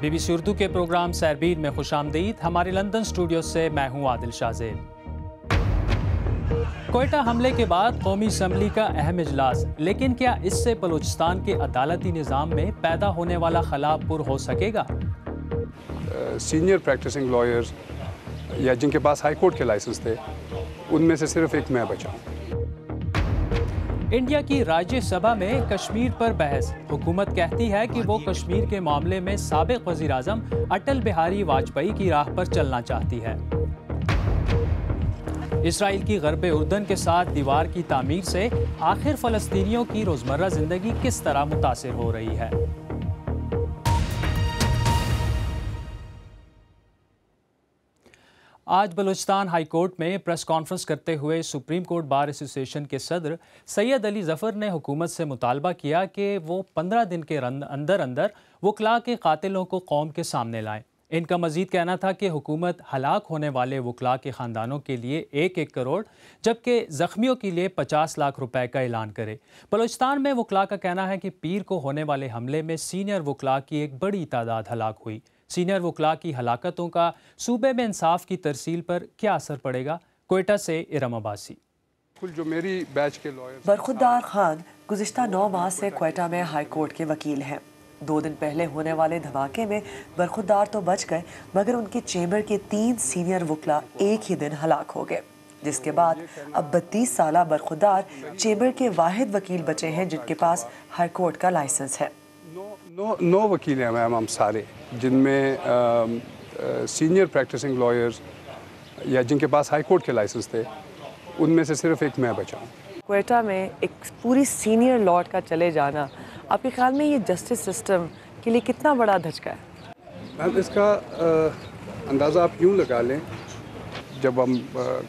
BBC Urdu کے programme سیربین میں خوش آمدید۔ ہمارے لندن اسٹوڈیو سے میں ہوں عادل شاہزیب۔ کوئٹہ حملے کے بعد قومی اسمبلی کا اہم اجلاس، لیکن کیا اس سے بلوچستان کے عدالتی نظام میں پیدا ہونے والا خلا پر ہو سکے گا؟ سینئر پریکٹسنگ لائرز یا جن کے پاس ہائی کورٹ کے لائسنس تھے، ان میں سے صرف ایک میں بچا ہوں۔ انڈیا کی راجیہ سبھا میں کشمیر پر بحث، حکومت کہتی ہے کہ وہ کشمیر کے معاملے میں سابق وزیر اعظم اٹل بہاری واجپئی کی راہ پر چلنا چاہتی ہے۔ اسرائیل کی غرب اردن کے ساتھ دیوار کی تعمیر سے آخر فلسطینیوں کی روزمرہ زندگی کس طرح متاثر ہو رہی ہے؟ آج بلوچستان ہائی کورٹ میں پریس کانفرنس کرتے ہوئے سپریم کورٹ بار ایسوسی ایشن کے صدر سید علی ظفر نے حکومت سے مطالبہ کیا کہ وہ 15 دن کے اندر وکلاء کے قاتلوں کو قوم کے سامنے لائیں۔ ان کا مزید کہنا تھا کہ حکومت ہلاک ہونے والے وکلاء کے خاندانوں کے لیے 1 کروڑ جبکہ زخمیوں کے لیے 50 لاکھ روپے کا اعلان کرے۔ بلوچستان میں وکلاء کا کہنا ہے کہ پیر کو ہونے والے حملے میں سینئر وکلاء کی ایک بڑی تعداد ہلاک ہوئی۔ سینئر وکلاء کی ہلاکتوں کا صوبے میں انصاف کی ترسیل پر کیا اثر پڑے گا؟ کوئٹہ سے ارم عباسی۔ جو میری بیچ کے برخودار خان گزشتہ 9 ماہ سے کوئٹہ میں ہائی کورٹ کے وکیل ہیں۔ 2 دن پہلے ہونے والے دھماکے میں برخودار تو بچ گئے، مگر ان کے چیمبر کے 3 سینئر وکلاء ایک ہی دن ہلاک ہو گئے، جس کے بعد اب 32 سالہ برخودار چیمبر کے واحد وکیل بچے ہیں جن کے پاس ہائی کورٹ کا لائسنس ہے۔ 9 وکیل ہیں میم، ہم سارے، جن میں سینئر پریکٹسنگ لائرز یا جن کے پاس ہائی کورٹ کے لائسنس تھے، ان میں سے صرف ایک میں بچا ہوں۔ کوئٹہ میں ایک پوری سینئر لارڈ کا چلے جانا، آپ کے خیال میں یہ جسٹس سسٹم کے لیے کتنا بڑا دھچکا ہے؟ میم اس کا اندازہ آپ یوں لگا لیں، جب ہم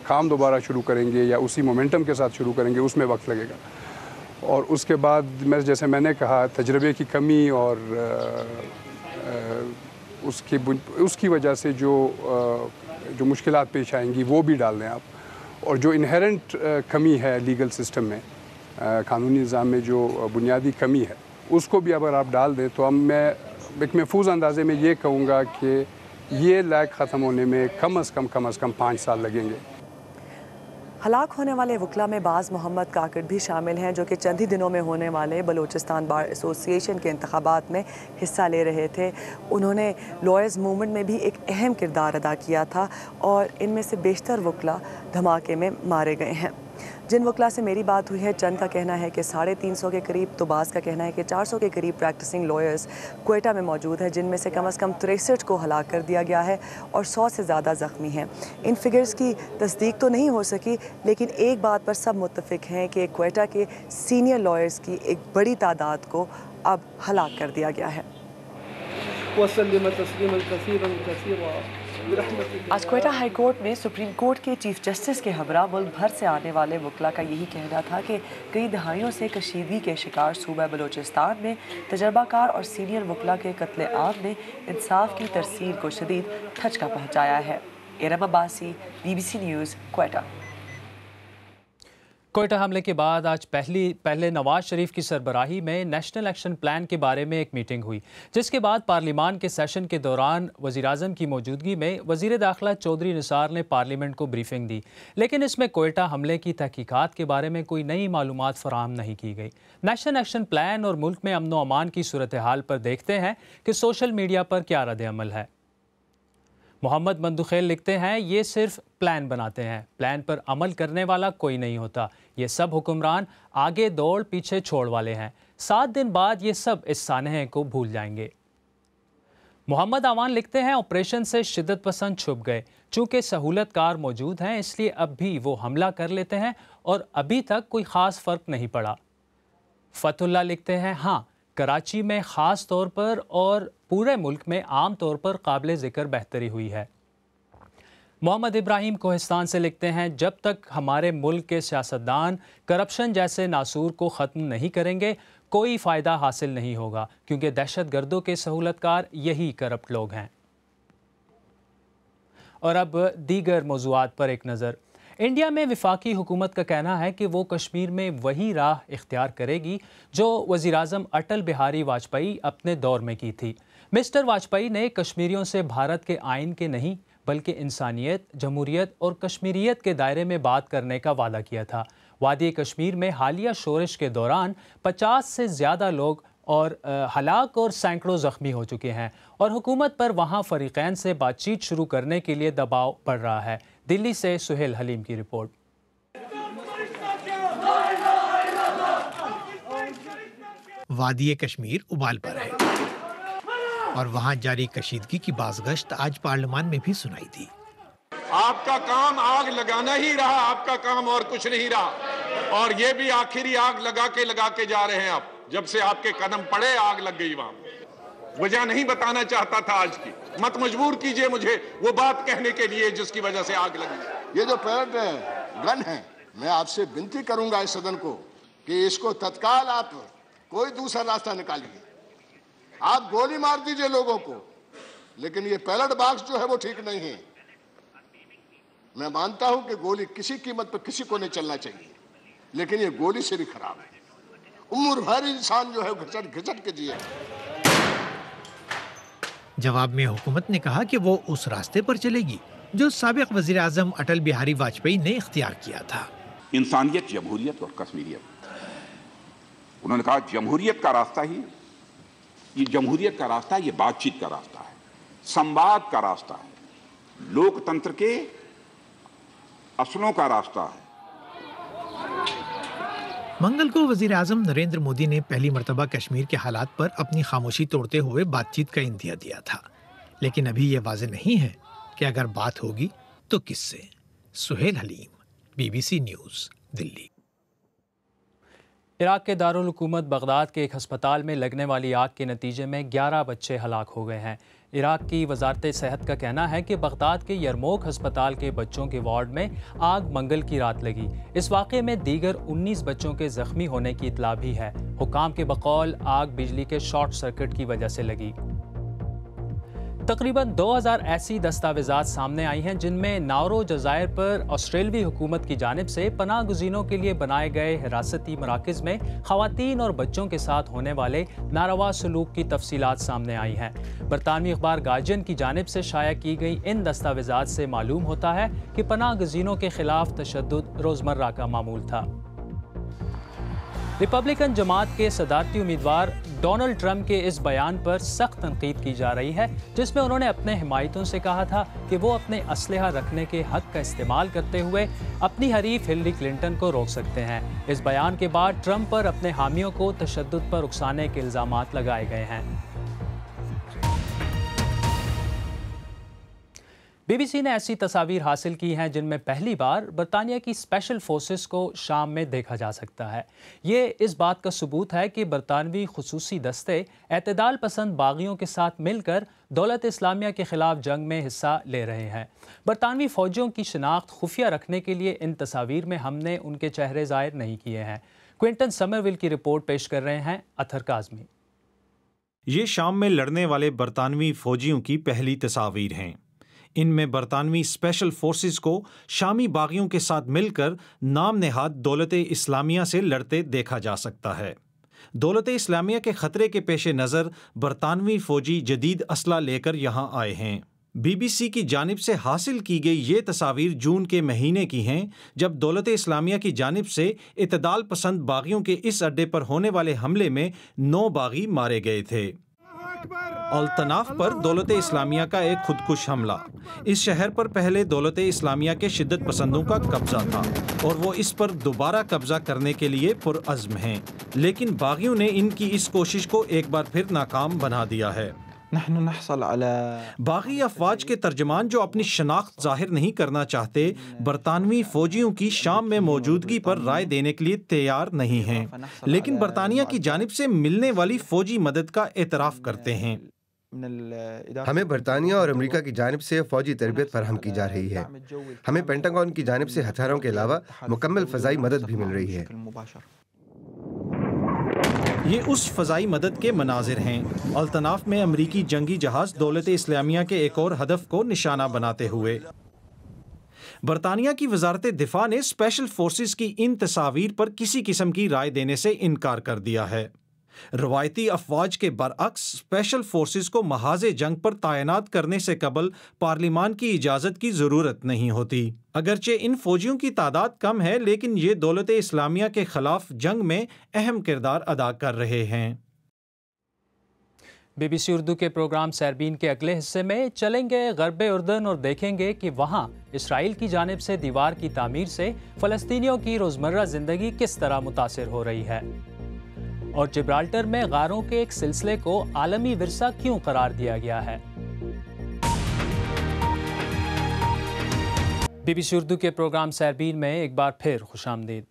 کام دوبارہ شروع کریں گے یا اسی مومنٹم کے ساتھ شروع کریں گے، اس میں وقت لگے گا، اور اس کے بعد جیسے میں نے کہا تجربے کی کمی اور اس کی وجہ سے جو مشکلات پیش آئیں گی وہ بھی ڈال دیں آپ، اور جو انہیرنٹ کمی ہے لیگل سسٹم میں، قانونی نظام میں جو بنیادی کمی ہے، اس کو بھی اگر آپ ڈال دیں تو میں ایک محفوظ اندازے میں یہ کہوں گا کہ یہ لیگ ختم ہونے میں کم از کم 5 سال لگیں گے۔ ہلاک ہونے والے وکلاء میں بعض محمد کاکڑ بھی شامل ہیں، جو کہ چند ہی دنوں میں ہونے والے بلوچستان بار ایسوسی ایشن کے انتخابات میں حصہ لے رہے تھے۔ انہوں نے لائرز موومنٹ میں بھی ایک اہم کردار ادا کیا تھا، اور ان میں سے بیشتر وکلاء دھماکے میں مارے گئے ہیں۔ جن وکلاء سے میری بات ہوئی ہے، چند کا کہنا ہے کہ 350 کے قریب، تو بعض کا کہنا ہے کہ 400 کے قریب پریکٹسنگ لائرز کوئٹہ میں موجود ہیں، جن میں سے کم 63 کو ہلاک کر دیا گیا ہے اور 100 سے زیادہ زخمی ہیں۔ ان فگرز کی تصدیق تو نہیں ہو سکی، لیکن ایک بات پر سب متفق ہیں کہ کوئٹہ کے سینئر لائرز کی ایک بڑی تعداد کو اب ہلاک کر دیا گیا ہے۔ آج کوئٹہ ہائی کورٹ میں سپریم کورٹ کے چیف جسٹس کے ہمراہ ملک بھر سے آنے والے وکلاء کا یہی کہنا تھا کہ کئی دہائیوں سے کشیدگی کے شکار صوبہ بلوچستان میں تجربہ کار اور سینئر وکلاء کے قتل عام نے انصاف کی ترسیل کو شدید دھچکا پہنچایا ہے۔ Iram Abbasi, BBC news, Quetta. کوئٹہ حملے کے بعد آج پہلے نواز شریف کی سربراہی میں نیشنل ایکشن پلان کے بارے میں ایک میٹنگ ہوئی، جس کے بعد پارلیمان کے سیشن کے دوران وزیراعظم کی موجودگی میں وزیر داخلہ چودھری نثار نے پارلیمنٹ کو بریفنگ دی، لیکن اس میں کوئٹہ حملے کی تحقیقات کے بارے میں کوئی نئی معلومات فراہم نہیں کی گئی۔ نیشنل ایکشن پلان اور ملک میں امن و امان کی صورتحال پر دیکھتے ہیں کہ سوشل میڈیا پر کیا رد عمل ہے۔ محمد مندوخیل لکھتے ہیں، یہ صرف پلان بناتے ہیں، پلان پر عمل کرنے والا کوئی نہیں ہوتا، یہ سب حکمران آگے دوڑ پیچھے چھوڑ والے ہیں، 7 دن بعد یہ سب اس سانحے کو بھول جائیں گے۔ محمد آوان لکھتے ہیں، آپریشن سے شدت پسند چھپ گئے، چونکہ سہولت کار موجود ہیں اس لیے اب بھی وہ حملہ کر لیتے ہیں اور ابھی تک کوئی خاص فرق نہیں پڑا۔ فتح اللہ لکھتے ہیں، ہاں کراچی میں خاص طور پر اور پورے ملک میں عام طور پر قابل ذکر بہتری ہوئی ہے۔ محمد ابراہیم کوہستان سے لکھتے ہیں، جب تک ہمارے ملک کے سیاستدان کرپشن جیسے ناسور کو ختم نہیں کریں گے کوئی فائدہ حاصل نہیں ہوگا، کیونکہ دہشت گردوں کے سہولت کار یہی کرپٹ لوگ ہیں۔ اور اب دیگر موضوعات پر ایک نظر۔ انڈیا میں وفاقی حکومت کا کہنا ہے کہ وہ کشمیر میں وہی راہ اختیار کرے گی جو وزیراعظم اٹل بہاری واجپئی اپنے دور میں کی تھی۔ مسٹر واجپئی نے کشمیریوں سے بھارت کے آئین کے نہیں بلکہ انسانیت، جمہوریت اور کشمیریت کے دائرے میں بات کرنے کا وعدہ کیا تھا۔ وادی کشمیر میں حالیہ شورش کے دوران 50 سے زیادہ لوگ اور ہلاک اور سینکڑوں زخمی ہو چکے ہیں اور حکومت پر وہاں فریقین سے بات چیت شروع کرنے کے لیے دباؤ بڑھ رہا ہے۔ دلی سے سہیل حلیم کی رپورٹ۔ وادی کشمیر ابال پر ہے اور وہاں جاری کشیدگی کی بازگشت آج پارلیمان میں بھی سنائی دی۔ آپ کا کام آگ لگانا ہی رہا، آپ کا کام اور کچھ نہیں رہا، اور یہ بھی آخری آگ لگا کے جا رہے ہیں۔ آپ جب سے آپ کے قدم پڑے آگ لگ گئی وہاں۔ وجہ نہیں بتانا چاہتا تھا آج کی، مت مجبور کیجئے مجھے وہ بات کہنے کے لیے جس کی وجہ سے آگ لگی۔ یہ جو پیلٹ گن ہے، میں آپ سے بنتی کروں گا اس صدن کو کہ اس کو تتکال آپ کوئی دوسرا راستہ نکالیے۔ آپ گولی مار دیجئے لوگوں کو، لیکن یہ پیلٹ باکس جو ہے وہ ٹھیک نہیں ہے۔ میں مانتا ہوں کہ گولی کسی قیمت پر کسی کو نہیں چلنا چاہیے، لیکن یہ گولی سے بھی خراب ہے۔ عمر بھر انسان جو ہے گھچٹ کے جیے۔ جواب میں حکومت نے کہا کہ وہ اس راستے پر چلے گی جو سابق وزیر اعظم اٹل بہاری واجپئی نے اختیار کیا تھا۔ انسانیت، جمہوریت اور کشمیریت۔ انہوں نے کہا جمہوریت کا راستہ ہی، یہ جمہوریت کا راستہ یہ بات چیت کا راستہ ہے، سمواد کا راستہ ہے، لوک تنتر کے اصلوں کا راستہ ہے۔ منگل کو وزیر اعظم نریندر مودی نے پہلی مرتبہ کشمیر کے حالات پر اپنی خاموشی توڑتے ہوئے بات چیت کا اندیا دیا تھا، لیکن ابھی یہ واضح نہیں ہے کہ اگر بات ہوگی تو کس سے۔ سہیل حلیم، BBC نیوز، دلی۔ عراق کے دارالحکومت بغداد کے ایک ہسپتال میں لگنے والی آگ کے نتیجے میں 11 بچے ہلاک ہو گئے ہیں۔ عراق کی وزارت صحت کا کہنا ہے کہ بغداد کے یرموک ہسپتال کے بچوں کے وارڈ میں آگ منگل کی رات لگی۔ اس واقعے میں دیگر 19 بچوں کے زخمی ہونے کی اطلاع بھی ہے۔ حکام کے بقول آگ بجلی کے شارٹ سرکٹ کی وجہ سے لگی۔ تقریباً 2000 ایسی دستاویزات سامنے آئی ہیں جن میں ناورو جزائر پر آسٹریلوی حکومت کی جانب سے پناہ گزینوں کے لیے بنائے گئے حراستی مراکز میں خواتین اور بچوں کے ساتھ ہونے والے ناروا سلوک کی تفصیلات سامنے آئی ہیں۔ برطانوی اخبار گارجین کی جانب سے شائع کی گئی ان دستاویزات سے معلوم ہوتا ہے کہ پناہ گزینوں کے خلاف تشدد روزمرہ کا معمول تھا۔ ریپبلکن جماعت کے صدارتی امیدوار ڈونلڈ ٹرمپ کے اس بیان پر سخت تنقید کی جا رہی ہے جس میں انہوں نے اپنے حمایتوں سے کہا تھا کہ وہ اپنے اسلحہ رکھنے کے حق کا استعمال کرتے ہوئے اپنی حریف ہلری کلنٹن کو روک سکتے ہیں۔ اس بیان کے بعد ٹرمپ پر اپنے حامیوں کو تشدد پر اکسانے کے الزامات لگائے گئے ہیں۔ BBC نے ایسی تصاویر حاصل کی ہیں جن میں پہلی بار برطانیہ کی اسپیشل فورسز کو شام میں دیکھا جا سکتا ہے۔ یہ اس بات کا ثبوت ہے کہ برطانوی خصوصی دستے اعتدال پسند باغیوں کے ساتھ مل کر دولت اسلامیہ کے خلاف جنگ میں حصہ لے رہے ہیں۔ برطانوی فوجیوں کی شناخت خفیہ رکھنے کے لیے ان تصاویر میں ہم نے ان کے چہرے ظاہر نہیں کیے ہیں۔ کوئنٹن سمرول کی رپورٹ پیش کر رہے ہیں اطہر کاظمی۔ یہ شام میں لڑنے والے برطانوی فوجیوں کی پہلی تصاویر ہیں۔ ان میں برطانوی اسپیشل فورسز کو شامی باغیوں کے ساتھ مل کر نام نہاد دولت اسلامیہ سے لڑتے دیکھا جا سکتا ہے۔ دولت اسلامیہ کے خطرے کے پیش نظر برطانوی فوجی جدید اسلحہ لے کر یہاں آئے ہیں۔ BBC کی جانب سے حاصل کی گئی یہ تصاویر جون کے مہینے کی ہیں جب دولت اسلامیہ کی جانب سے اعتدال پسند باغیوں کے اس اڈے پر ہونے والے حملے میں 9 باغی مارے گئے تھے۔ الطناف پر دولت اسلامیہ کا ایک خودکش حملہ۔ اس شہر پر پہلے دولت اسلامیہ کے شدت پسندوں کا قبضہ تھا اور وہ اس پر دوبارہ قبضہ کرنے کے لیے پرعزم ہیں، لیکن باغیوں نے ان کی اس کوشش کو ایک بار پھر ناکام بنا دیا ہے۔ باغی افواج کے ترجمان جو اپنی شناخت ظاہر نہیں کرنا چاہتے برطانوی فوجیوں کی شام میں موجودگی پر رائے دینے کے لیے تیار نہیں ہیں، لیکن برطانیہ کی جانب سے ملنے والی فوجی مدد کا اعتراف کرتے ہیں۔ ہمیں برطانیہ اور امریکہ کی جانب سے فوجی تربیت فراہم کی جا رہی ہے۔ ہمیں پینٹاگون کی جانب سے ہتھیاروں کے علاوہ مکمل فضائی مدد بھی مل رہی ہے۔ یہ اس فضائی مدد کے مناظر ہیں، الطناف میں امریکی جنگی جہاز دولت اسلامیہ کے ایک اور ہدف کو نشانہ بناتے ہوئے۔ برطانیہ کی وزارت دفاع نے اسپیشل فورسز کی ان تصاویر پر کسی قسم کی رائے دینے سے انکار کر دیا ہے۔ روایتی افواج کے برعکس اسپیشل فورسز کو محاذ جنگ پر تعینات کرنے سے قبل پارلیمان کی اجازت کی ضرورت نہیں ہوتی۔ اگرچہ ان فوجیوں کی تعداد کم ہے، لیکن یہ دولت اسلامیہ کے خلاف جنگ میں اہم کردار ادا کر رہے ہیں۔ بی بی سی اردو کے پروگرام سیربین کے اگلے حصے میں چلیں گے غرب اردن اور دیکھیں گے کہ وہاں اسرائیل کی جانب سے دیوار کی تعمیر سے فلسطینیوں کی روزمرہ زندگی کس طرح متاثر ہو رہی ہے، اور جبرالٹر میں غاروں کے ایک سلسلے کو عالمی ورثہ کیوں قرار دیا گیا ہے۔ بی بی سی اردو کے پروگرام سیربین میں ایک بار پھر خوش آمدید۔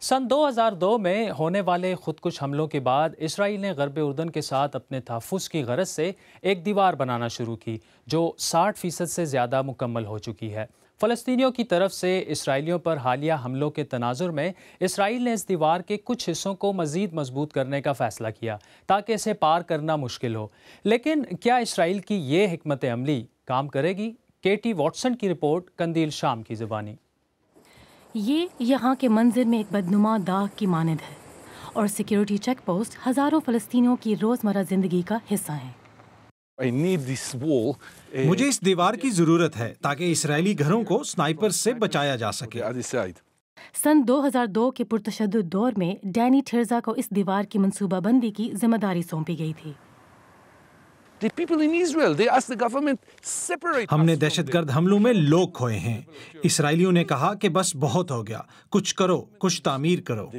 سن 2002 میں ہونے والے خودکش حملوں کے بعد اسرائیل نے غرب اردن کے ساتھ اپنے تحفظ کی غرض سے ایک دیوار بنانا شروع کی جو 60% سے زیادہ مکمل ہو چکی ہے۔ فلسطینیوں کی طرف سے اسرائیلیوں پر حالیہ حملوں کے تناظر میں اسرائیل نے اس دیوار کے کچھ حصوں کو مزید مضبوط کرنے کا فیصلہ کیا تاکہ اسے پار کرنا مشکل ہو۔ لیکن کیا اسرائیل کی یہ حکمت عملی کام کرے گی؟ کیٹی واٹسن کی رپورٹ قندیل شام کی زبانی۔ یہ یہاں کے منظر میں ایک بدنما داغ کی مانند ہے، اور سیکیورٹی چیک پوسٹ ہزاروں فلسطینیوں کی روزمرہ زندگی کا حصہ ہیں۔ مجھے اس دیوار کی ضرورت ہے تاکہ اسرائیلی گھروں کو سنائپر سے بچایا جا سکے۔ سن 2002 کے پرتشدد دور میں ڈینی ٹھیرزا کو اس دیوار کی منصوبہ بندی کی ذمہ داری سونپی گئی تھی۔ ہم نے دہشت گرد حملوں میں لوگ کھوئے ہیں۔ اسرائیلیوں نے کہا کہ بس بہت ہو گیا، کچھ کرو، کچھ تعمیر کرو۔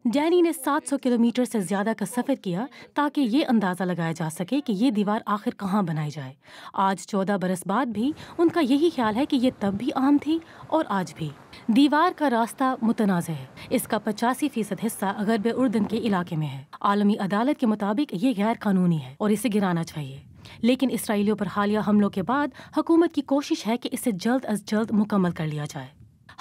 ڈینی نے 700 کلومیٹر سے زیادہ کا سفر کیا تاکہ یہ اندازہ لگایا جا سکے کہ یہ دیوار آخر کہاں بنائی جائے۔ آج 14 برس بعد بھی ان کا یہی خیال ہے کہ یہ تب بھی عام تھی اور آج بھی۔ دیوار کا راستہ متنازع ہے۔ اس کا 85% حصہ غرب اردن کے علاقے میں ہے۔ عالمی عدالت کے مطابق یہ غیر قانونی ہے اور اسے گرانا چاہیے، لیکن اسرائیلیوں پر حالیہ حملوں کے بعد حکومت کی کوشش ہے کہ اسے جلد از جلد مکمل کر لیا جائے۔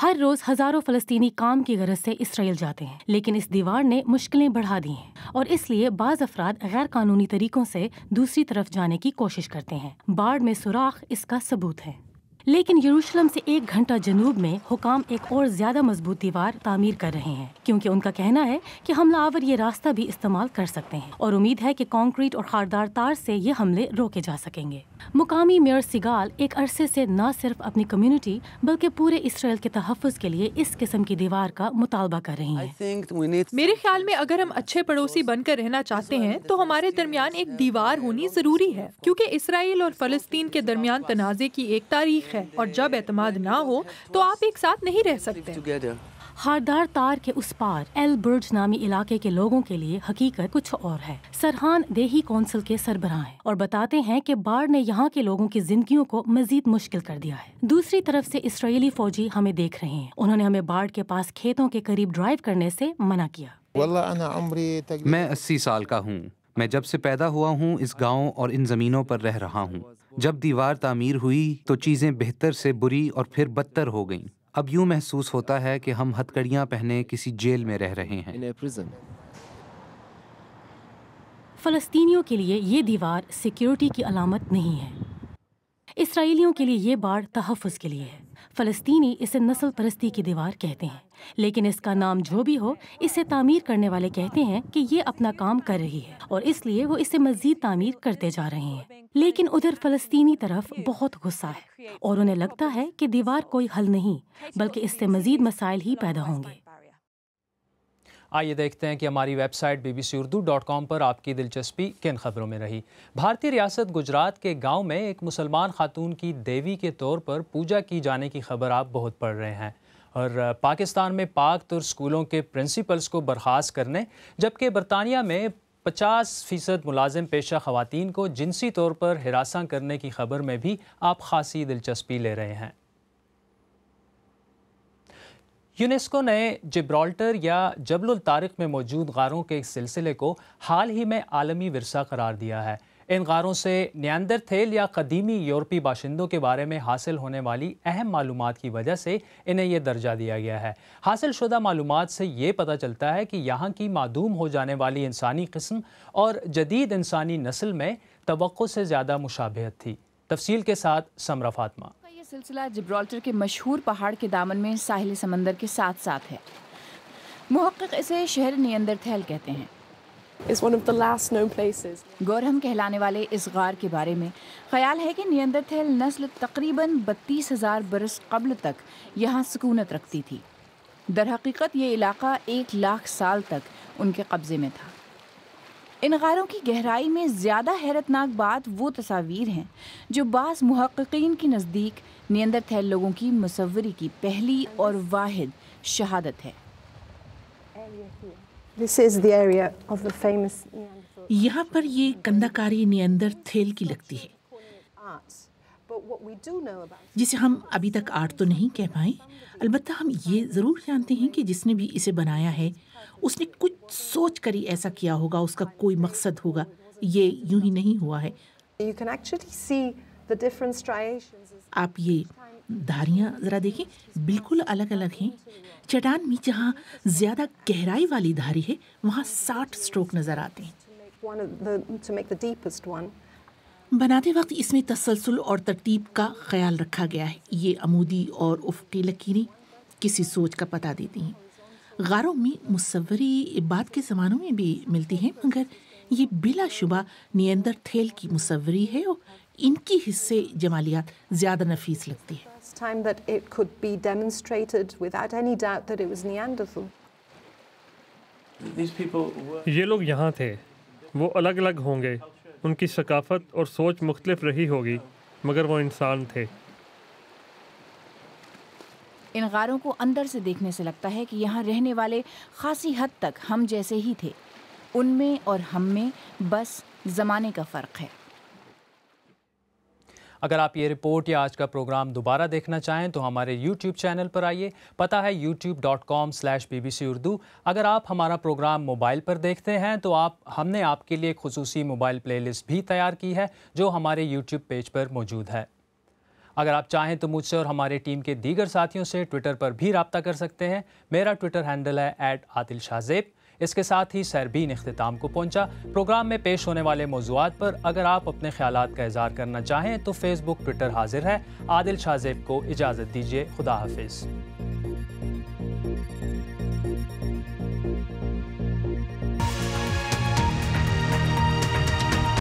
ہر روز ہزاروں فلسطینی کام کی غرض سے اسرائیل جاتے ہیں، لیکن اس دیوار نے مشکلیں بڑھا دی ہیں اور اس لیے بعض افراد غیر قانونی طریقوں سے دوسری طرف جانے کی کوشش کرتے ہیں۔ باڑ میں سوراخ اس کا ثبوت ہے۔ لیکن یروشلم سے 1 گھنٹہ جنوب میں حکام ایک اور زیادہ مضبوط دیوار تعمیر کر رہے ہیں، کیونکہ ان کا کہنا ہے کہ حملہ آور یہ راستہ بھی استعمال کر سکتے ہیں اور امید ہے کہ کانکریٹ اور خاردار تار سے یہ حملے روکے جا سکیں گے۔ مقامی میئر سیگال ایک عرصے سے نہ صرف اپنی کمیونٹی بلکہ پورے اسرائیل کے تحفظ کے لیے اس قسم کی دیوار کا مطالبہ کر رہی ہیں۔ میرے خیال میں اگر ہم اچھے پڑوسی بن کر رہنا چاہتے ہیں تو ہمارے درمیان ایک دیوار ہونی ضروری ہے، کیونکہ اسرائیل اور فلسطین کے درمیان تنازع کی ایک تاریخ ہے، اور جب اعتماد نہ ہو تو آپ ایک ساتھ نہیں رہ سکتے۔ خاردار تار کے اس پار ایل برج نامی علاقے کے لوگوں کے لیے حقیقت کچھ اور ہے۔ سرحان دیہی کونسل کے سربراہ ہیں اور بتاتے ہیں کہ باڑ نے یہاں کے لوگوں کی زندگیوں کو مزید مشکل کر دیا ہے۔ دوسری طرف سے اسرائیلی فوجی ہمیں دیکھ رہے ہیں۔ انہوں نے ہمیں باڑ کے پاس کھیتوں کے قریب ڈرائیو کرنے سے منع کیا۔ میں 80 سال کا ہوں۔ میں جب سے پیدا ہوا ہوں اس گاؤں اور ان زمینوں پر رہ رہا ہوں۔ جب دیوار تعمیر ہوئی تو چیزیں بہتر سے بری اور پھر بدتر ہو گئیں۔ اب یوں محسوس ہوتا ہے کہ ہم ہتھکڑیاں پہنے کسی جیل میں رہ رہے ہیں۔ فلسطینیوں کے لیے یہ دیوار سیکیورٹی کی علامت نہیں ہے، اسرائیلیوں کے لیے یہ باڑ تحفظ کے لیے ہے۔ فلسطینی اسے نسل پرستی کی دیوار کہتے ہیں، لیکن اس کا نام جو بھی ہو، اسے تعمیر کرنے والے کہتے ہیں کہ یہ اپنا کام کر رہی ہے اور اس لیے وہ اسے مزید تعمیر کرتے جا رہے ہیں۔ لیکن ادھر فلسطینی طرف بہت غصہ ہے اور انہیں لگتا ہے کہ دیوار کوئی حل نہیں بلکہ اس سے مزید مسائل ہی پیدا ہوں گے۔ آئیے دیکھتے ہیں کہ ہماری ویب سائٹ bbcurdu.com پر آپ کی دلچسپی کن خبروں میں رہی۔ بھارتی ریاست گجرات کے گاؤں میں ایک مسلمان خاتون کی دیوی کے طور پر پوجا کی جانے کی خبر آپ بہت پڑھ رہے ہیں، اور پاکستان میں پاک تر اسکولوں کے پرنسپلز کو برخاست کرنے، جبکہ برطانیہ میں 50% ملازم پیشہ خواتین کو جنسی طور پر ہراساں کرنے کی خبر میں بھی آپ خاصی دلچسپی لے رہے ہیں۔ یونیسکو نے جبرالٹر یا جبل الطارق میں موجود غاروں کے ایک سلسلے کو حال ہی میں عالمی ورثہ قرار دیا ہے۔ ان غاروں سے نیاندرتھیل یا قدیمی یورپی باشندوں کے بارے میں حاصل ہونے والی اہم معلومات کی وجہ سے انہیں یہ درجہ دیا گیا ہے۔ حاصل شدہ معلومات سے یہ پتہ چلتا ہے کہ یہاں کی معدوم ہو جانے والی انسانی قسم اور جدید انسانی نسل میں توقع سے زیادہ مشابہت تھی۔ تفصیل کے ساتھ سمرہ فاطمہ۔ یہ سلسلہ جبرالٹر کے مشہور پہاڑ کے دامن میں ساحل سمندر کے ساتھ ساتھ ہے۔ محقق اسے شہر نیاندرتھل کہتے ہیں۔ گورہم کہلانے والے اس غار کے بارے میں خیال ہے کہ نیاندرتھل نسل تقریباً 32,000 برس قبل تک یہاں سکونت رکھتی تھی۔ در حقیقت یہ علاقہ 1,00,000 سال تک ان کے قبضے میں تھا۔ ان غاروں کی گہرائی میں زیادہ حیرت ناک بات وہ تصاویر ہیں جو بعض محققین کے نزدیک نیاندرتھل لوگوں کی مصوری کی پہلی اور واحد شہادت ہے۔ یہاں پر یہ کنداکاری نیاندرتھل کی لگتی ہے، جسے ہم ابھی تک آرٹ تو نہیں کہہ پائیں، البتہ ہم یہ ضرور جانتے ہیں کہ جس نے بھی اسے بنایا ہے اس نے کچھ سوچ کر ہی ایسا کیا ہوگا، اس کا کوئی مقصد ہوگا، یہ یوں ہی نہیں ہوا ہے۔ آپ یہ دھاریاں ذرا دیکھیں، بالکل الگ الگ ہیں۔ چٹان میں جہاں زیادہ گہرائی والی دھاری ہے وہاں 60 سٹروک نظر آتے ہیں۔ بناتے وقت اس میں تسلسل اور ترتیب کا خیال رکھا گیا ہے۔ یہ عمودی اور افقی لکیریں کسی سوچ کا پتہ دیتی ہیں۔ غاروں میں مصوری بعد کے زمانوں میں بھی ملتی ہیں، مگر یہ بلا شبہ نیاندرتھل کی مصوری ہے اور ان کی حصے جمالیات زیادہ نفیس لگتی ہے۔ یہ لوگ یہاں تھے، وہ الگ الگ ہوں گے، ان کی ثقافت اور سوچ مختلف رہی ہوگی، مگر وہ انسان تھے۔ ان غاروں کو اندر سے دیکھنے سے لگتا ہے کہ یہاں رہنے والے خاصی حد تک ہم جیسے ہی تھے، ان میں اور ہم میں بس زمانے کا فرق ہے۔ اگر آپ یہ رپورٹ یا آج کا پروگرام دوبارہ دیکھنا چاہیں تو ہمارے YouTube چینل پر آئیے، پتہ ہے youtube.com/BBC اردو۔ اگر آپ ہمارا پروگرام موبائل پر دیکھتے ہیں تو ہم نے آپ کے لیے ایک خصوصی موبائل پلے لسٹ بھی تیار کی ہے جو ہمارے YouTube پیج پر موجود ہے۔ اگر آپ چاہیں تو مجھ سے اور ہمارے ٹیم کے دیگر ساتھیوں سے ٹویٹر پر بھی رابطہ کر سکتے ہیں۔ میرا ٹویٹر ہینڈل ہے @عادل_شاہ_زیب۔ اس کے ساتھ ہی سیربین اختتام کو پہنچا۔ پروگرام میں پیش ہونے والے موضوعات پر اگر آپ اپنے خیالات کا اظہار کرنا چاہیں تو فیس بک، ٹویٹر حاضر ہے۔ عادل شاہ زیب کو اجازت دیجیے، خدا حافظ۔